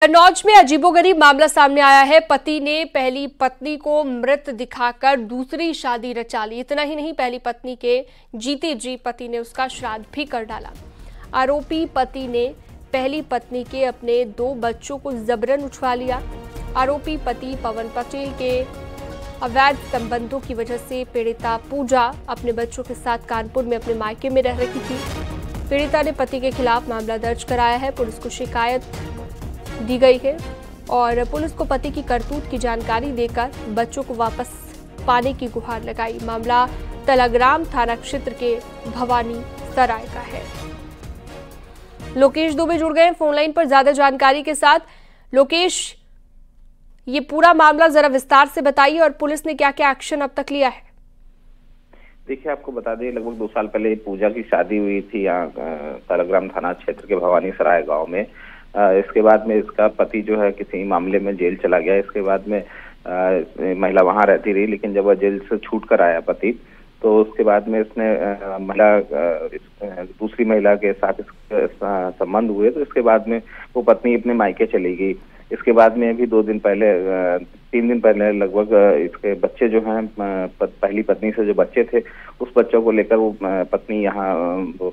कन्नौज में अजीबोगरीब मामला सामने आया है। पति ने पहली पत्नी को मृत दिखाकर दूसरी शादी रचा ली। इतना ही नहीं, पहली पत्नी के जीते जी पति ने उसका श्राद्ध भी कर डाला। आरोपी पति ने पहली पत्नी के अपने 2 बच्चों को जबरन उठवा लिया। आरोपी पति पवन पटेल के अवैध संबंधों की वजह से पीड़िता पूजा अपने बच्चों के साथ कानपुर में अपने मायके में रह रही थी। पीड़िता ने पति के खिलाफ मामला दर्ज कराया है। पुलिस को शिकायत दी गई है और पुलिस को पति की करतूत की जानकारी देकर बच्चों को वापस पाने की गुहार लगाई। मामला तलाग्राम थाना क्षेत्र के भवानी सराय का है। लोकेश दुबे जुड़ गए फोन लाइन पर ज्यादा जानकारी के साथ। लोकेश, ये पूरा मामला जरा विस्तार से बताइए और पुलिस ने क्या क्या एक्शन अब तक लिया है? देखिए, आपको बता दें, लगभग 2 साल पहले पूजा की शादी हुई थी यहाँ तलाग्राम थाना क्षेत्र के भवानी सराय गाँव में। इसके बाद में इसका पति जो है किसी मामले में जेल चला गया। इसके बाद में महिला वहां रहती रही, लेकिन जब वह जेल से छूट कर आया पति, तो उसके बाद में इसने दूसरी महिला के साथ संबंध हुए। तो इसके बाद में वो पत्नी अपने मायके चली गई। इसके बाद में भी 3 दिन पहले लगभग इसके बच्चे जो हैं, पहली पत्नी से जो बच्चे थे, उस बच्चों को लेकर वो पत्नी यहाँ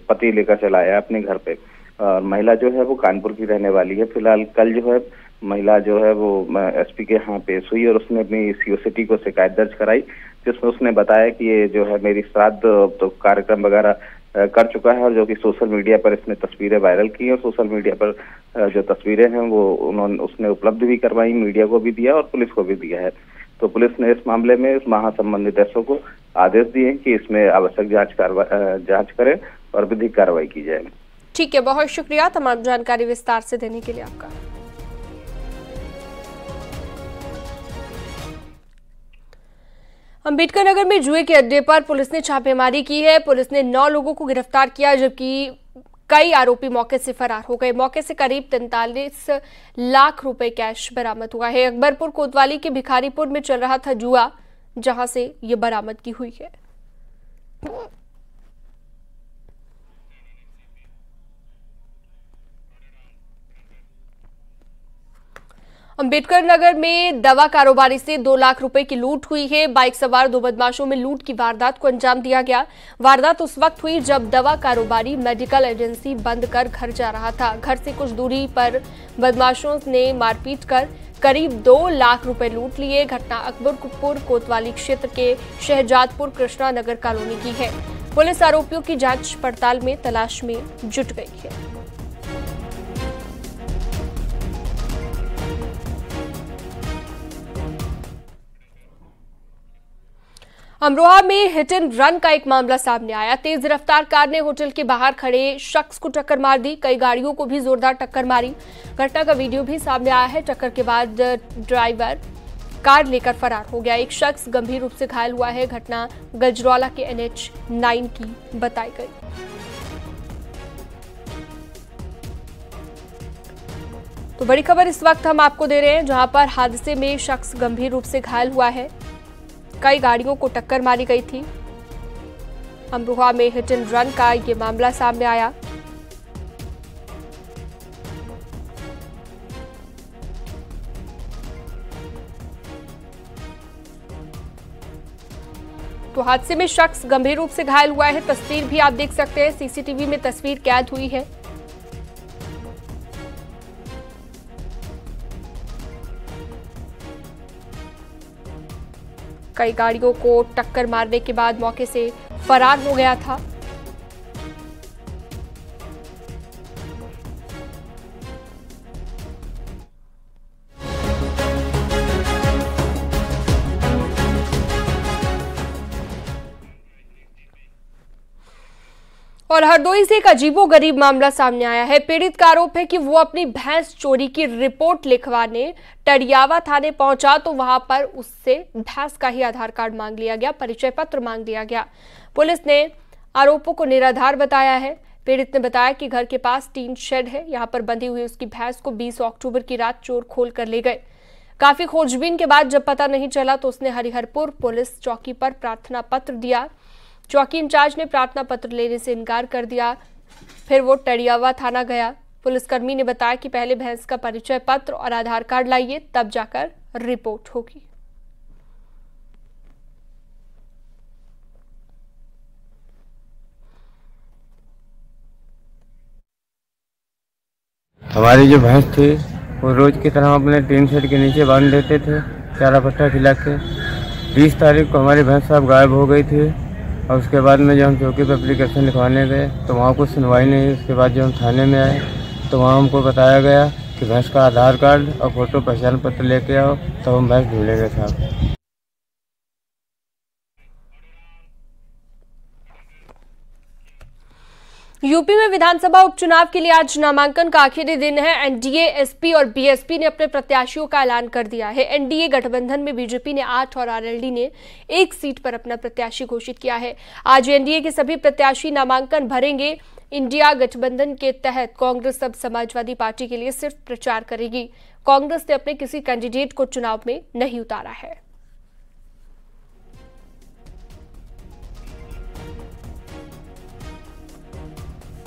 पति लेकर चला आया अपने घर पे। और महिला जो है वो कानपुर की रहने वाली है। फिलहाल कल जो है महिला जो है वो एसपी के यहाँ पेश हुई और उसने अपनी सीओ सिटी को शिकायत दर्ज कराई, जिसमें उसने बताया कि ये जो है मेरी श्राद्ध तो कार्यक्रम वगैरह कर चुका है, और जो कि सोशल मीडिया पर इसने तस्वीरें वायरल की और सोशल मीडिया पर जो तस्वीरें हैं वो उसने उपलब्ध भी करवाई, मीडिया को भी दिया और पुलिस को भी दिया है। तो पुलिस ने इस मामले में इस महासंबंधित एसओ को आदेश दिए कि इसमें आवश्यक जाँच करें और विधिक कार्रवाई की जाए। ठीक है, बहुत शुक्रिया तमाम जानकारी विस्तार से देने के लिए आपका। अंबेडकर नगर में जुए के अड्डे पर पुलिस ने छापेमारी की है। पुलिस ने 9 लोगों को गिरफ्तार किया, जबकि कई आरोपी मौके से फरार हो गए। मौके से करीब 43 लाख रुपए कैश बरामद हुआ है। अकबरपुर कोतवाली के भिखारीपुर में चल रहा था जुआ, जहां से ये बरामदगी हुई है। अंबेडकर नगर में दवा कारोबारी से 2 लाख रुपए की लूट हुई है। बाइक सवार 2 बदमाशों में लूट की वारदात को अंजाम दिया गया। वारदात उस वक्त हुई जब दवा कारोबारी मेडिकल एजेंसी बंद कर घर जा रहा था। घर से कुछ दूरी पर बदमाशों ने मारपीट कर करीब 2 लाख रुपए लूट लिए। घटना अकबरपुर कोतवाली क्षेत्र के शहजादपुर कृष्णा नगर कॉलोनी की है। पुलिस आरोपियों की जांच पड़ताल में तलाश में जुट गई है। अमरोहा में हिट एंड रन का एक मामला सामने आया। तेज रफ्तार कार ने होटल के बाहर खड़े शख्स को टक्कर मार दी। कई गाड़ियों को भी जोरदार टक्कर मारी। घटना का वीडियो भी सामने आया है। टक्कर के बाद ड्राइवर कार लेकर फरार हो गया। एक शख्स गंभीर रूप से घायल हुआ है। घटना गजरौला के NH 9 की बताई गई। तो बड़ी खबर इस वक्त हम आपको दे रहे हैं, जहां पर हादसे में शख्स गंभीर रूप से घायल हुआ है। कई गाड़ियों को टक्कर मारी गई थी। अमरोहा में हिट एंड रन का ये मामला सामने आया। तो हादसे में शख्स गंभीर रूप से घायल हुआ है। तस्वीर भी आप देख सकते हैं, सीसीटीवी में तस्वीर कैद हुई है। कई गाड़ियों को टक्कर मारने के बाद मौके से फरार हो गया था। और हरदोई से एक अजीबोगरीब मामला सामने आया है। पीड़ित का आरोप है कि वो अपनी भैंस चोरी की रिपोर्ट लिखवाने टडियावा थाने पहुंचा, तो वहां पर उससे भैंस का ही आधार कार्ड मांग लिया गया, परिचय पत्र मांग लिया गया। पुलिस ने आरोपों को निराधार बताया है। पीड़ित ने बताया कि घर के पास टीन शेड है, यहां पर बंधी हुई उसकी भैंस को 20 अक्टूबर की रात चोर खोल कर ले गए। काफी खोजबीन के बाद जब पता नहीं चला तो उसने हरिहरपुर पुलिस चौकी पर प्रार्थना पत्र दिया। चौकी इंचार्ज ने प्रार्थना पत्र लेने से इनकार कर दिया। फिर वो टडियावा थाना गया। पुलिसकर्मी ने बताया कि पहले भैंस का परिचय पत्र और आधार कार्ड लाइए, तब जाकर रिपोर्ट होगी। हमारी जो भैंस थी वो रोज की तरह अपने टीन शेड के नीचे बांध देते थे चारा पट्टा खिला के। 20 तारीख को हमारी भैंस साहब गायब हो गई थी और उसके बाद में जब हम चौकी पर एप्लीकेशन लिखवाने गए तो वहाँ कुछ सुनवाई नहीं। उसके बाद जब हम थाने में आए तो वहाँ हमको बताया गया कि भैंस का आधार कार्ड और फोटो पहचान पत्र लेके आओ, तो हम भैंस ढूंढेंगे साहब। यूपी में विधानसभा उपचुनाव के लिए आज नामांकन का आखिरी दिन है। एनडीए, एसपी और बीएसपी ने अपने प्रत्याशियों का ऐलान कर दिया है। एनडीए गठबंधन में बीजेपी ने 8 और आरएलडी ने 1 सीट पर अपना प्रत्याशी घोषित किया है। आज एनडीए के सभी प्रत्याशी नामांकन भरेंगे। इंडिया गठबंधन के तहत कांग्रेस अब समाजवादी पार्टी के लिए सिर्फ प्रचार करेगी। कांग्रेस ने अपने किसी कैंडिडेट को चुनाव में नहीं उतारा है।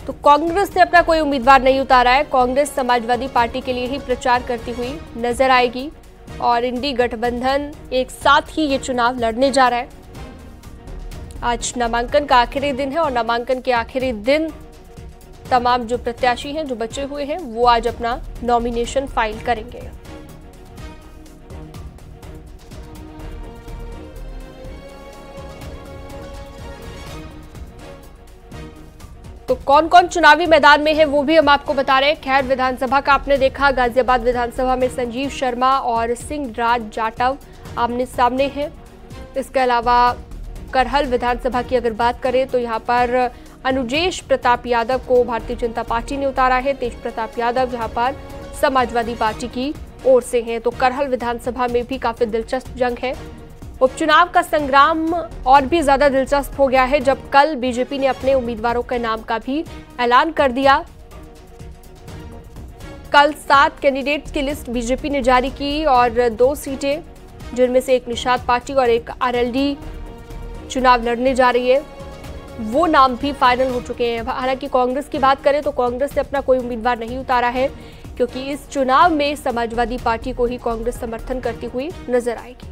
तो कांग्रेस ने अपना कोई उम्मीदवार नहीं उतारा है। कांग्रेस समाजवादी पार्टी के लिए ही प्रचार करती हुई नजर आएगी और इंडी गठबंधन एक साथ ही ये चुनाव लड़ने जा रहा है। आज नामांकन का आखिरी दिन है और नामांकन के आखिरी दिन तमाम जो प्रत्याशी हैं, जो बचे हुए हैं, वो आज अपना नॉमिनेशन फाइल करेंगे। तो कौन कौन चुनावी मैदान में है वो भी हम आपको बता रहे हैं। खैर विधानसभा का आपने देखा, गाजियाबाद विधानसभा में संजीव शर्मा और सिंह राज जाटव आमने सामने हैं। इसके अलावा करहल विधानसभा की अगर बात करें तो यहाँ पर अनुजेश प्रताप यादव को भारतीय जनता पार्टी ने उतारा है। तेज प्रताप यादव यहाँ पर समाजवादी पार्टी की ओर से हैं। तो करहल विधानसभा में भी काफी दिलचस्प जंग है। उपचुनाव का संग्राम और भी ज्यादा दिलचस्प हो गया है जब कल बीजेपी ने अपने उम्मीदवारों के नाम का भी ऐलान कर दिया। कल 7 कैंडिडेट्स की लिस्ट बीजेपी ने जारी की और 2 सीटें, जिनमें से एक निषाद पार्टी और एक आरएलडी चुनाव लड़ने जा रही है, वो नाम भी फाइनल हो चुके हैं। हालांकि कांग्रेस की बात करें तो कांग्रेस ने अपना कोई उम्मीदवार नहीं उतारा है, क्योंकि इस चुनाव में समाजवादी पार्टी को ही कांग्रेस समर्थन करती हुई नजर आएगी।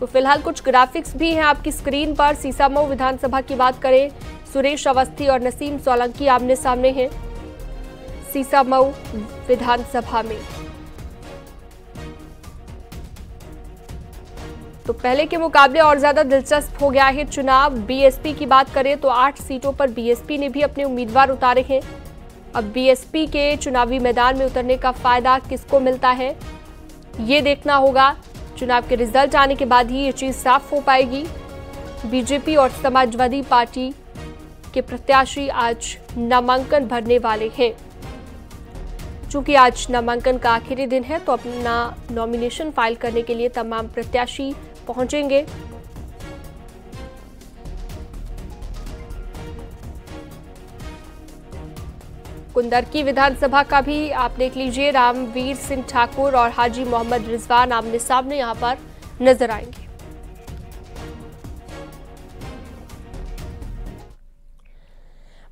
तो फिलहाल कुछ ग्राफिक्स भी हैं आपकी स्क्रीन पर। सीसामऊ विधानसभा की बात करें, सुरेश अवस्थी और नसीम सोलंकी आमने सामने हैं सीसामऊ विधानसभा में। तो पहले के मुकाबले और ज्यादा दिलचस्प हो गया है चुनाव। बीएसपी की बात करें तो 8 सीटों पर बीएसपी ने भी अपने उम्मीदवार उतारे हैं। अब बीएसपी के चुनावी मैदान में उतरने का फायदा किसको मिलता है, ये देखना होगा। चुनाव के रिजल्ट आने के बाद ही ये चीज साफ हो पाएगी। बीजेपी और समाजवादी पार्टी के प्रत्याशी आज नामांकन भरने वाले हैं। चूंकि आज नामांकन का आखिरी दिन है तो अपना नॉमिनेशन फाइल करने के लिए तमाम प्रत्याशी पहुंचेंगे। कुंदरकी विधानसभा का भी आप देख लीजिए, रामवीर सिंह ठाकुर और हाजी मोहम्मद रिजवान आमने सामने यहां पर नजर आएंगे।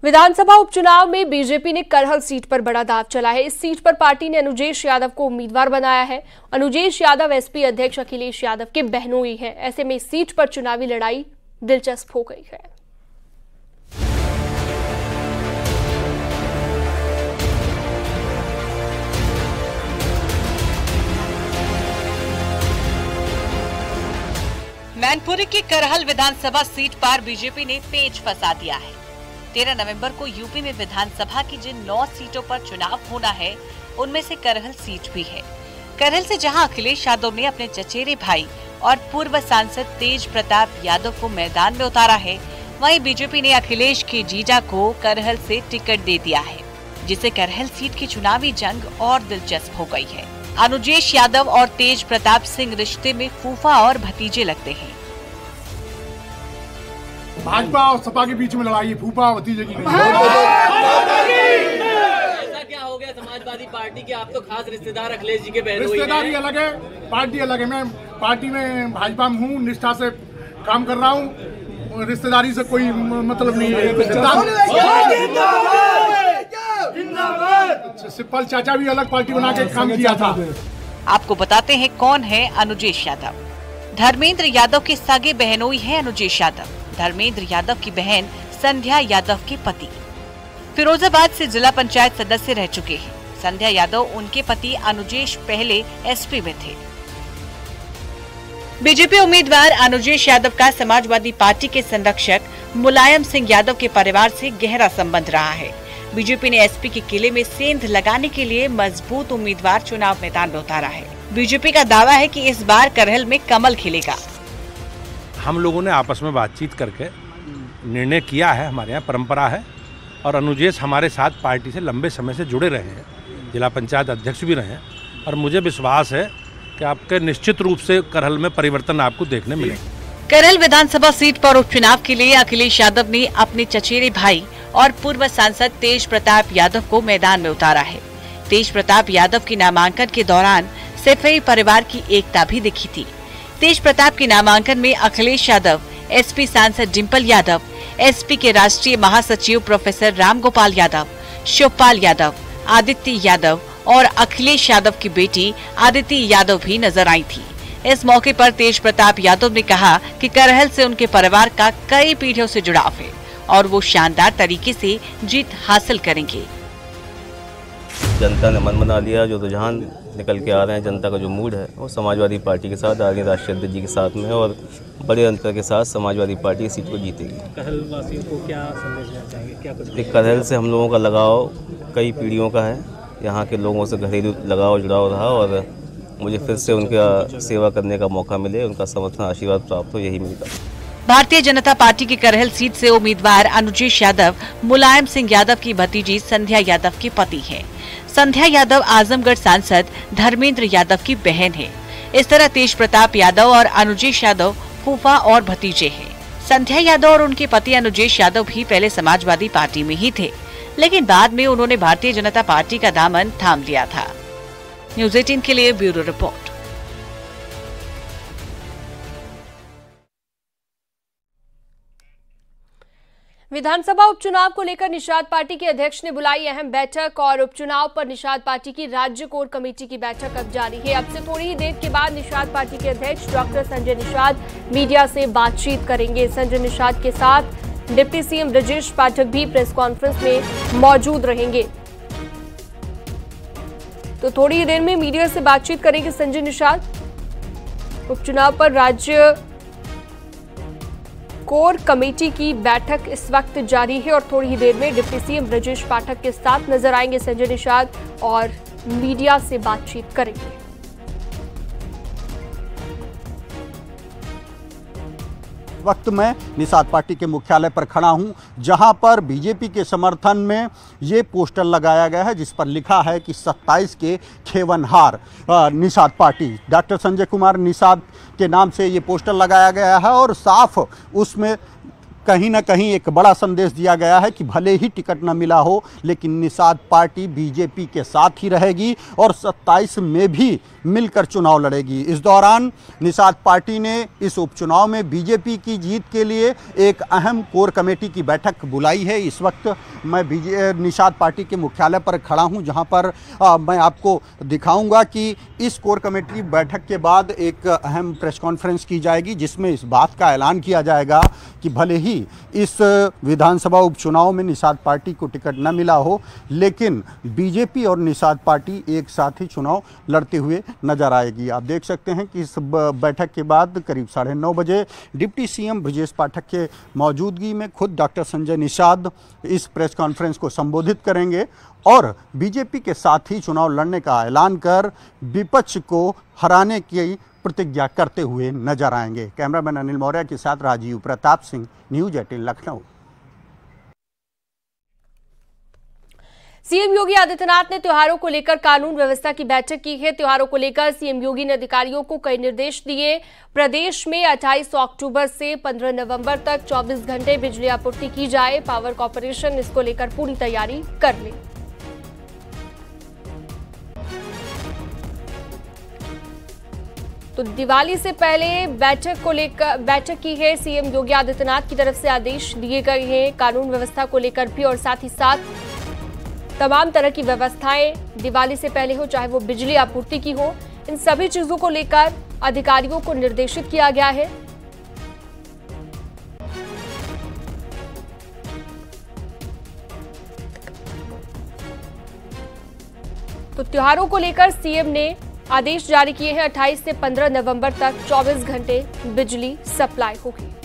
विधानसभा उपचुनाव में बीजेपी ने करहल सीट पर बड़ा दांव चला है। इस सीट पर पार्टी ने अनुजेश यादव को उम्मीदवार बनाया है। अनुजेश यादव एसपी अध्यक्ष अखिलेश यादव के बहनोई हैं। ऐसे में इस सीट पर चुनावी लड़ाई दिलचस्प हो गई है। मैनपुरी की करहल विधानसभा सीट पर बीजेपी ने पेच फंसा दिया है। 13 नवंबर को यूपी में विधानसभा की जिन 9 सीटों पर चुनाव होना है, उनमें से करहल सीट भी है। करहल से जहां अखिलेश यादव ने अपने चचेरे भाई और पूर्व सांसद तेज प्रताप यादव को मैदान में उतारा है, वहीं बीजेपी ने अखिलेश के जीजा को करहल से टिकट दे दिया है, जिससे करहल सीट की चुनावी जंग और दिलचस्प हो गई है। अनुजेश यादव और तेज प्रताप सिंह रिश्ते में फूफा और भतीजे लगते हैं। भाजपा और सपा के बीच में लड़ाई है, फूफा भतीजे की नहीं। ऐसा क्या हो गया समाजवादी पार्टी के? आप तो खास रिश्तेदार अखिलेश जी के बहनोई हैं। रिश्तेदारी अलग है, पार्टी अलग है। मैं पार्टी में भाजपा में हूँ, निष्ठा से काम कर रहा हूँ, रिश्तेदारी से कोई मतलब नहीं है। सिप्पल चाचा भी अलग पार्टी बना के काम किया था। आपको बताते हैं कौन है अनुजेश यादव। धर्मेंद्र यादव के सगे बहनोई है अनुजेश यादव। धर्मेंद्र यादव की बहन संध्या यादव के पति फिरोजाबाद से जिला पंचायत सदस्य रह चुके हैं। संध्या यादव उनके पति अनुजेश पहले एसपी में थे। बीजेपी उम्मीदवार अनुजेश यादव का समाजवादी पार्टी के संरक्षक मुलायम सिंह यादव के परिवार से गहरा संबंध रहा है। बीजेपी ने एसपी के किले में सेंध लगाने के लिए मजबूत उम्मीदवार चुनाव मैदान में उतारा है। बीजेपी का दावा है कि इस बार करहल में कमल खिलेगा। हम लोगों ने आपस में बातचीत करके निर्णय किया है, हमारे यहाँ परंपरा है, और अनुजेश हमारे साथ पार्टी से लंबे समय से जुड़े रहे हैं, जिला पंचायत अध्यक्ष भी रहे हैं, और मुझे विश्वास है कि आपके निश्चित रूप से करहल में परिवर्तन आपको देखने मिलेगा। करहल विधानसभा सीट पर उपचुनाव के लिए अखिलेश यादव ने अपने चचेरे भाई और पूर्व सांसद तेज प्रताप यादव को मैदान में उतारा है। तेज प्रताप यादव के नामांकन के दौरान सेफई परिवार की एकता भी दिखी थी। तेज प्रताप के नामांकन में अखिलेश यादव, एसपी सांसद डिम्पल यादव, एसपी के राष्ट्रीय महासचिव प्रोफेसर रामगोपाल यादव, शिवपाल यादव, आदित्य यादव और अखिलेश यादव की बेटी आदित्य यादव भी नजर आई थी। इस मौके पर तेज प्रताप यादव ने कहा कि करहल से उनके परिवार का कई पीढ़ियों से जुड़ाव है और वो शानदार तरीके से जीत हासिल करेंगे। जनता ने मन बना लिया, जो रुझान निकल के आ रहे हैं, जनता का जो मूड है वो समाजवादी पार्टी के साथ, आगे राष्ट्रीय अध्यक्ष जी के साथ में और बड़े अंतर के साथ समाजवादी पार्टी सीट को जीतेगी। करहल वासियों को क्या संदेश देना चाहेंगे? क्या कुछ? करहल से हम लोगों का लगाव कई पीढ़ियों का है, यहाँ के लोगों से घरेलू लगाव जुड़ाव रहा और मुझे फिर से उनका सेवा करने का मौका मिले, उनका समर्थन आशीर्वाद प्राप्त हो, यही मिलता। भारतीय जनता पार्टी की करहल सीट से उम्मीदवार अनुजेश यादव मुलायम सिंह यादव की भतीजी संध्या यादव के पति हैं। संध्या यादव आजमगढ़ सांसद धर्मेंद्र यादव की बहन है। इस तरह तेज प्रताप यादव और अनुजेश यादव फूफा और भतीजे हैं। संध्या यादव और उनके पति अनुजेश यादव भी पहले समाजवादी पार्टी में ही थे, लेकिन बाद में उन्होंने भारतीय जनता पार्टी का दामन थाम लिया था। न्यूज़ 18 के लिए ब्यूरो रिपोर्ट। विधानसभा उपचुनाव को लेकर निषाद पार्टी के अध्यक्ष ने बुलाई अहम बैठक और उपचुनाव पर निषाद पार्टी की राज्य कोर कमेटी की बैठक अब जारी है। अब से थोड़ी ही देर के बाद निषाद पार्टी के अध्यक्ष डॉक्टर संजय निषाद मीडिया से बातचीत करेंगे। संजय निषाद के साथ डिप्टी सीएम ब्रजेश पाठक भी प्रेस कॉन्फ्रेंस में मौजूद रहेंगे। तो थोड़ी ही देर में मीडिया से बातचीत करेंगे संजय निषाद। उपचुनाव पर राज्य कोर कमेटी की बैठक इस वक्त जारी है और थोड़ी ही देर में डिप्टी सीएम ब्रजेश पाठक के साथ नजर आएंगे संजय निषाद और मीडिया से बातचीत करेंगे। वक्त मैं निषाद पार्टी के मुख्यालय पर खड़ा हूं, जहां पर बीजेपी के समर्थन में ये पोस्टर लगाया गया है जिस पर लिखा है कि 27 के खेवनहार निषाद पार्टी। डॉक्टर संजय कुमार निषाद के नाम से ये पोस्टर लगाया गया है और साफ उसमें कहीं ना कहीं एक बड़ा संदेश दिया गया है कि भले ही टिकट न मिला हो लेकिन निषाद पार्टी बीजेपी के साथ ही रहेगी और 27 में भी मिलकर चुनाव लड़ेगी। इस दौरान निषाद पार्टी ने इस उपचुनाव में बीजेपी की जीत के लिए एक अहम कोर कमेटी की बैठक बुलाई है। इस वक्त मैं निषाद पार्टी के मुख्यालय पर खड़ा हूं, जहां पर मैं आपको दिखाऊंगा कि इस कोर कमेटी बैठक के बाद एक अहम प्रेस कॉन्फ्रेंस की जाएगी जिसमें इस बात का ऐलान किया जाएगा कि भले ही इस विधानसभा उपचुनाव में निषाद पार्टी को टिकट न मिला हो लेकिन बीजेपी और निषाद पार्टी एक साथ ही चुनाव लड़ते हुए नजर आएगी। आप देख सकते हैं कि इस बैठक के बाद करीब 9:30 बजे डिप्टी सीएम ब्रजेश पाठक के मौजूदगी में खुद डॉक्टर संजय निषाद इस प्रेस कॉन्फ्रेंस को संबोधित करेंगे और बीजेपी के साथ ही चुनाव लड़ने का ऐलान कर विपक्ष को हराने की प्रतिज्ञा करते हुए नजर आएंगे। कैमरामैन अनिल मौर्य के साथ राजीव प्रताप सिंह, न्यूज़ 18 लखनऊ। सीएम योगी आदित्यनाथ ने त्योहारों को लेकर कानून व्यवस्था की बैठक की है। त्योहारों को लेकर सीएम योगी ने अधिकारियों को कई निर्देश दिए। प्रदेश में 28 अक्टूबर से 15 नवंबर तक 24 घंटे बिजली आपूर्ति की जाए। पावर कॉर्पोरेशन इसको लेकर पूरी तैयारी कर ले। तो दिवाली से पहले बैठक की है सीएम योगी आदित्यनाथ की तरफ से आदेश दिए गए हैं कानून व्यवस्था को लेकर भी और साथ ही साथ तमाम तरह की व्यवस्थाएं दिवाली से पहले हो, चाहे वो बिजली आपूर्ति की हो, इन सभी चीजों को लेकर अधिकारियों को निर्देशित किया गया है। तो त्योहारों को लेकर सीएम ने आदेश जारी किए हैं। 28 से 15 नवंबर तक 24 घंटे बिजली सप्लाई होगी।